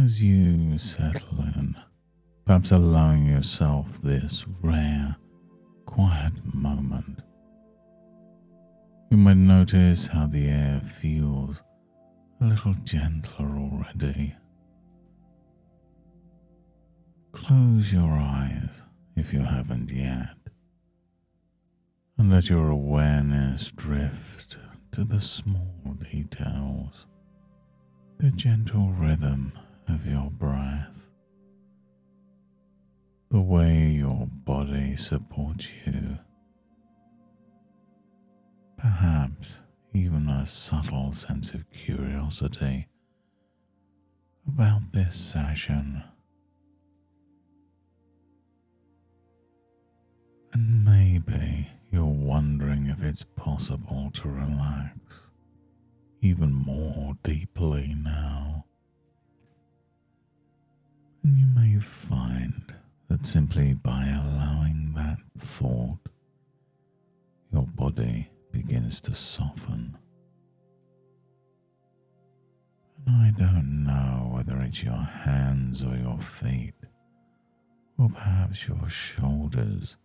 As you settle in, perhaps allowing yourself this rare, quiet moment, you might notice how the air feels a little gentler already. Close your eyes if you haven't yet, and let your awareness drift to the small details, the gentle rhythm of your breath, the way your body supports you, perhaps even a subtle sense of curiosity about this session. And maybe you're wondering if it's possible to relax even more deeply now. And you may find that simply by allowing that thought, your body begins to soften. And I don't know whether it's your hands or your feet, or perhaps your shoulders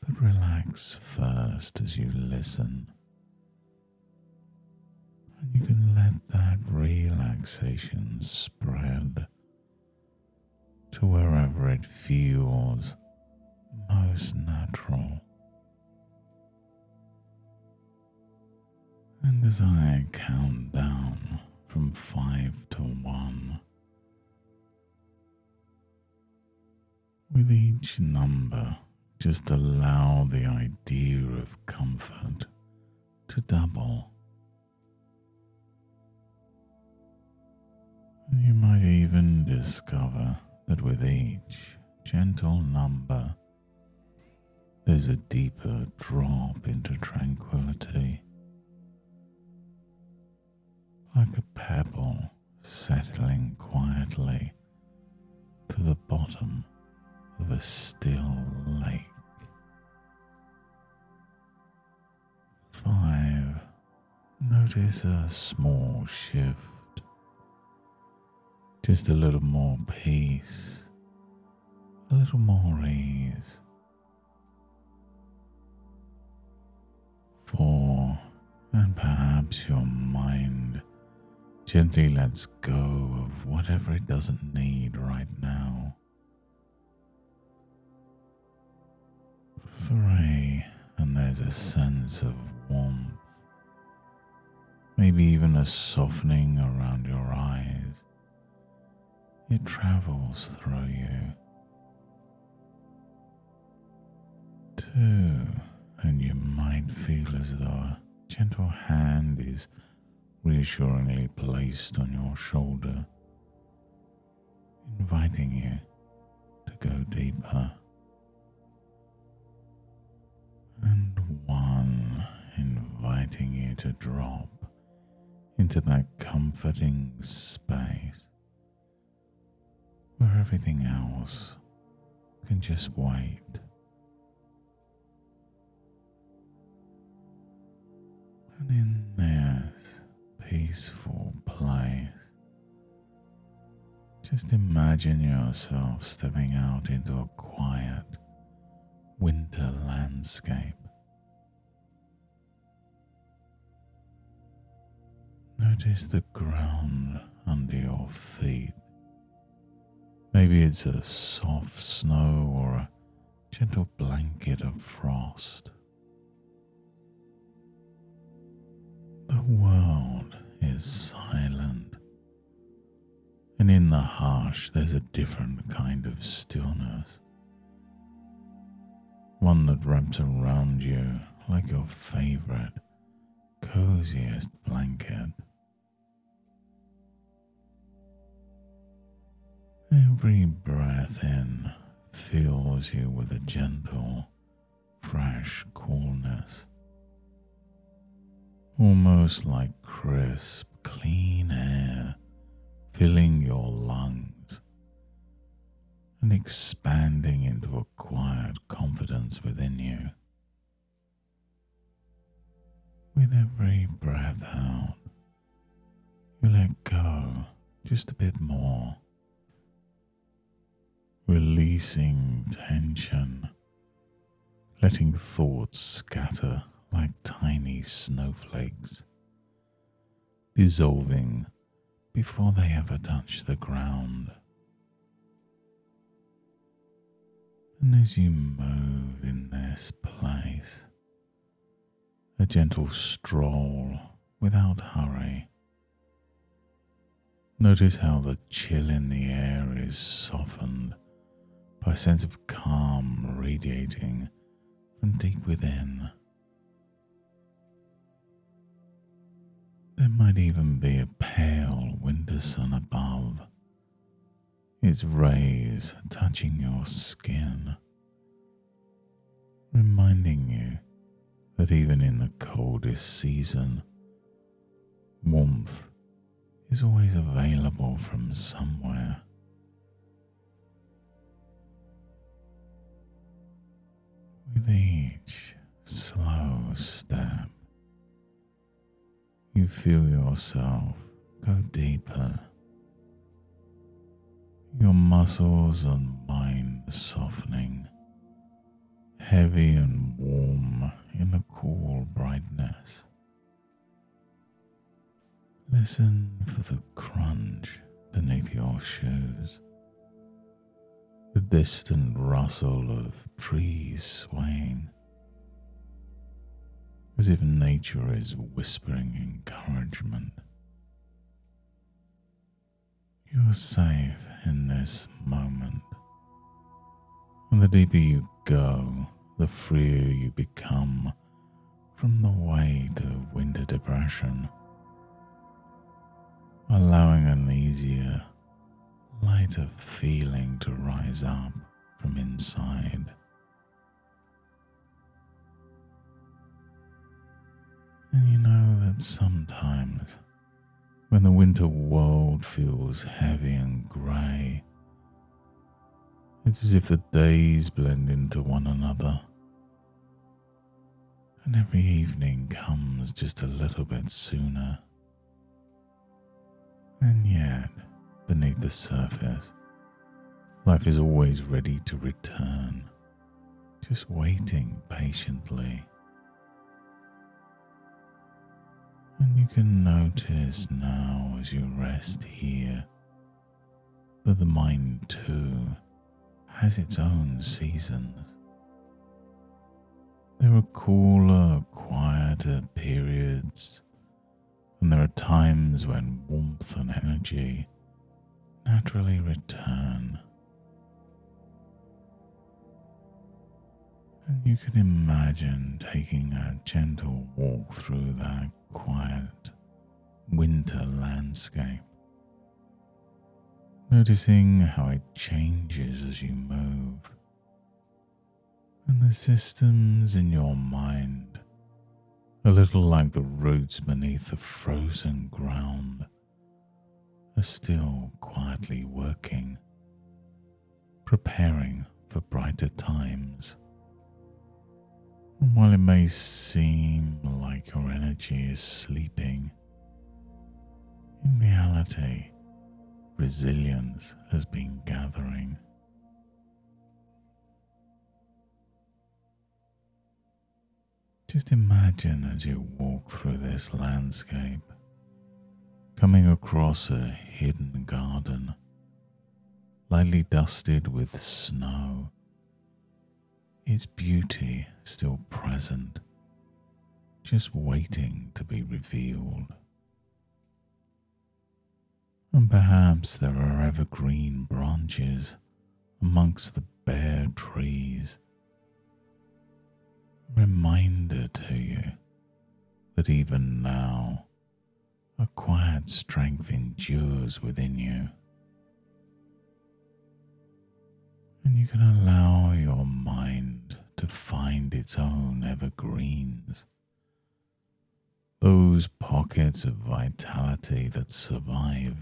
that relax first as you listen. And you can let that relaxation spread to wherever it feels most natural. And as I count down from 5 to 1, with each number, just allow the idea of comfort to double. And you might even discover that with each gentle number, there's a deeper drop into tranquility, like a pebble settling quietly to the bottom of a still lake. 5. Notice a small shift. Just a little more peace, a little more ease. 4. And perhaps your mind gently lets go of whatever it doesn't need right now. 3. And there's a sense of warmth, maybe even a softening around your eyes. It travels through you. 2. And you might feel as though a gentle hand is reassuringly placed on your shoulder, inviting you to go deeper. And 1, inviting you to drop into that comforting space where everything else can just wait. And in this peaceful place, just imagine yourself stepping out into a quiet winter landscape. Notice the ground under your feet. Maybe it's a soft snow or a gentle blanket of frost. The world is silent, and in the hush there's a different kind of stillness, one that wraps around you like your favorite, coziest blanket. Every breath in fills you with a gentle, fresh coolness, almost like crisp, clean air filling your lungs and expanding into a quiet confidence within you. With every breath out, you let go just a bit more, releasing tension, letting thoughts scatter like tiny snowflakes, dissolving before they ever touch the ground. And as you move in this place, a gentle stroll without hurry, notice how the chill in the air is softened by a sense of calm radiating from deep within. There might even be a pale winter sun above, its rays touching your skin, reminding you that even in the coldest season, warmth is always available from somewhere. With each slow step, you feel yourself go deeper. Your muscles and mind softening, heavy and warm in the cool brightness. Listen for the crunch beneath your shoes, the distant rustle of trees swaying, as if nature is whispering encouragement. You're safe in this moment, and the deeper you go, the freer you become from the weight of winter depression, allowing an easier, lighter feeling to rise up from inside. And you know that sometimes when the winter world feels heavy and grey, it's as if the days blend into one another, and every evening comes just a little bit sooner. And yet, beneath the surface, life is always ready to return, just waiting patiently. And you can notice now as you rest here that the mind too has its own seasons. There are cooler, quieter periods, and there are times when warmth and energy naturally return. And you can imagine taking a gentle walk through that quiet winter landscape, noticing how it changes as you move, and the systems in your mind, a little like the roots beneath the frozen ground, are still quietly working, preparing for brighter times. And while it may seem like your energy is sleeping, in reality, resilience has been gathering. Just imagine as you walk through this landscape, coming across a hidden garden, lightly dusted with snow, its beauty still present, just waiting to be revealed. And perhaps there are evergreen branches amongst the bare trees, a reminder to you that even now a quiet strength endures within you. And you can allow your mind to find its own evergreens, those pockets of vitality that survive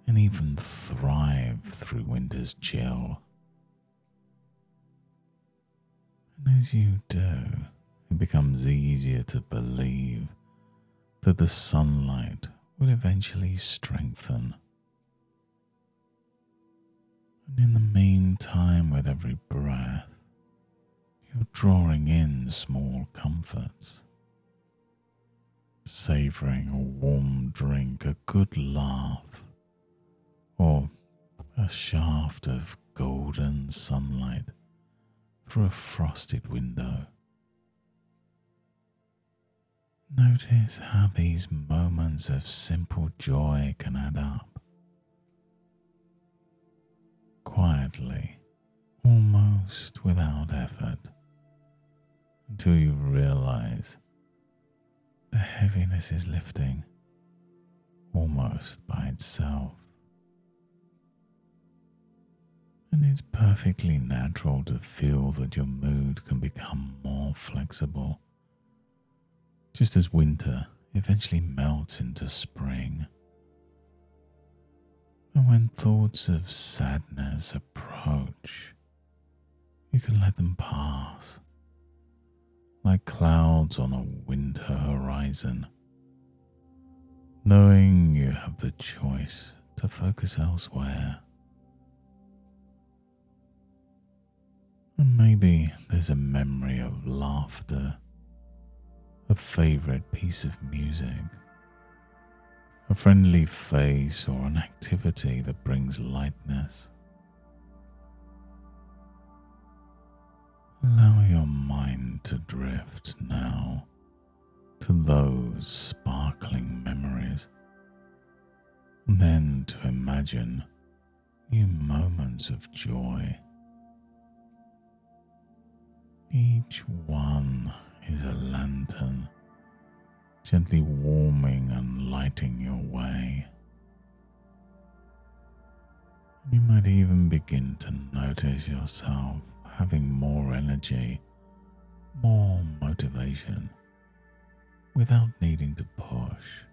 and even thrive through winter's chill. And as you do, it becomes easier to believe that the sunlight will eventually strengthen And in the meantime, with every breath, you're drawing in small comforts, savouring a warm drink, a good laugh, or a shaft of golden sunlight through a frosted window. Notice how these moments of simple joy can add up, quietly, almost without effort, until you realize the heaviness is lifting almost by itself. And it's perfectly natural to feel that your mood can become more flexible, just as winter eventually melts into spring. And when thoughts of sadness approach, you can let them pass, like clouds on a winter horizon, knowing you have the choice to focus elsewhere. And maybe there's a memory of laughter, a favorite piece of music, a friendly face, or an activity that brings lightness. Allow your mind to drift now to those sparkling memories, and then to imagine new moments of joy. Each one is a lantern, gently warming and lighting your way. You might even begin to notice yourself having more energy, more motivation, without needing to push.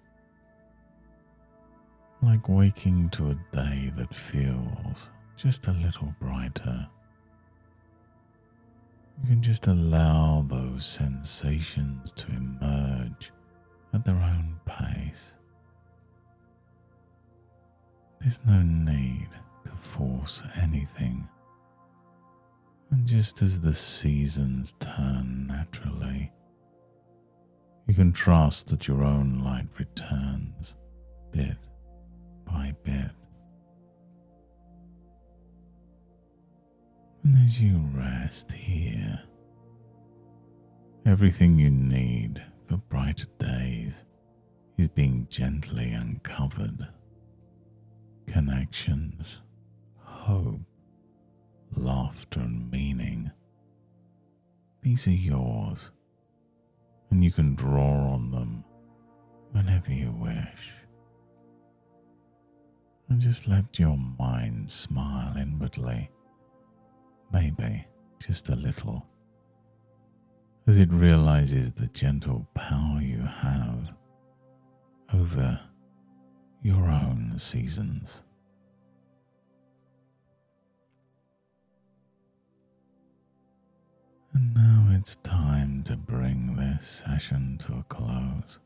Like waking to a day that feels just a little brighter. You can just allow those sensations to emerge at their own pace. There's no need to force anything. And just as the seasons turn naturally, you can trust that your own light returns bit by bit. And as you rest here, everything you need for brighter days is being gently uncovered. Connections, hope, laughter, and meaning. These are yours, and you can draw on them whenever you wish. And just let your mind smile inwardly, maybe just a little, as it realizes the gentle power you have over your own seasons. And now it's time to bring this session to a close.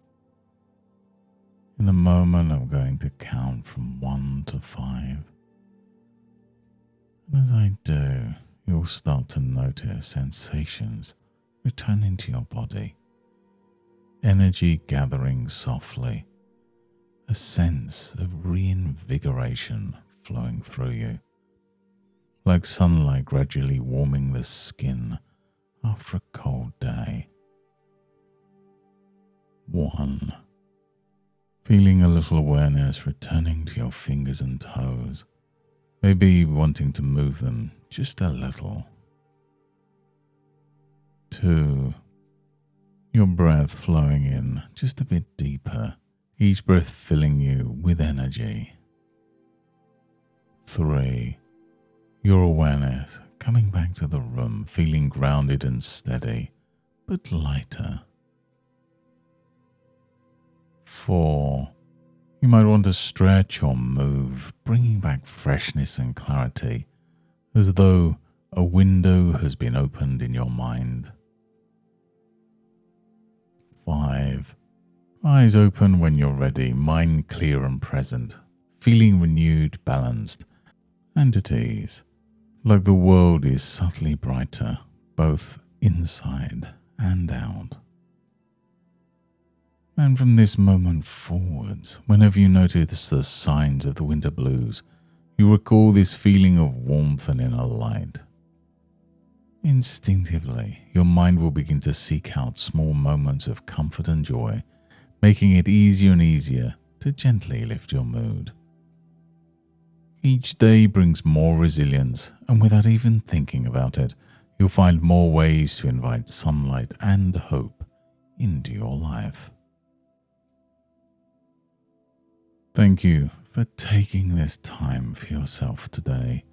In a moment, I'm going to count from 1 to 5. And as I do, you'll start to notice sensations returning to your body, energy gathering softly, a sense of reinvigoration flowing through you, like sunlight gradually warming the skin after a cold day. 1. Feeling a little awareness returning to your fingers and toes, maybe wanting to move them just a little. 2. Your breath flowing in just a bit deeper, each breath filling you with energy. 3. Your awareness coming back to the room, feeling grounded and steady, but lighter. 4. You might want to stretch or move, bringing back freshness and clarity, as though a window has been opened in your mind. 5. Eyes open when you're ready, mind clear and present, feeling renewed, balanced, and at ease, like the world is subtly brighter, both inside and out. And from this moment forwards, whenever you notice the signs of the winter blues, you recall this feeling of warmth and inner light. Instinctively, your mind will begin to seek out small moments of comfort and joy, making it easier and easier to gently lift your mood. Each day brings more resilience, and without even thinking about it, you'll find more ways to invite sunlight and hope into your life. Thank you for taking this time for yourself today.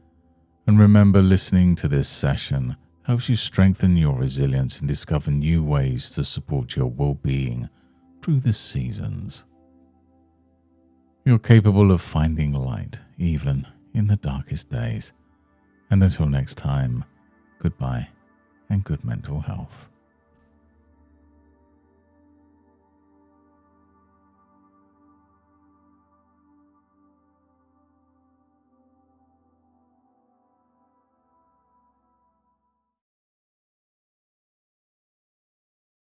And remember, listening to this session helps you strengthen your resilience and discover new ways to support your well-being through the seasons. You're capable of finding light even in the darkest days. And until next time, goodbye and good mental health.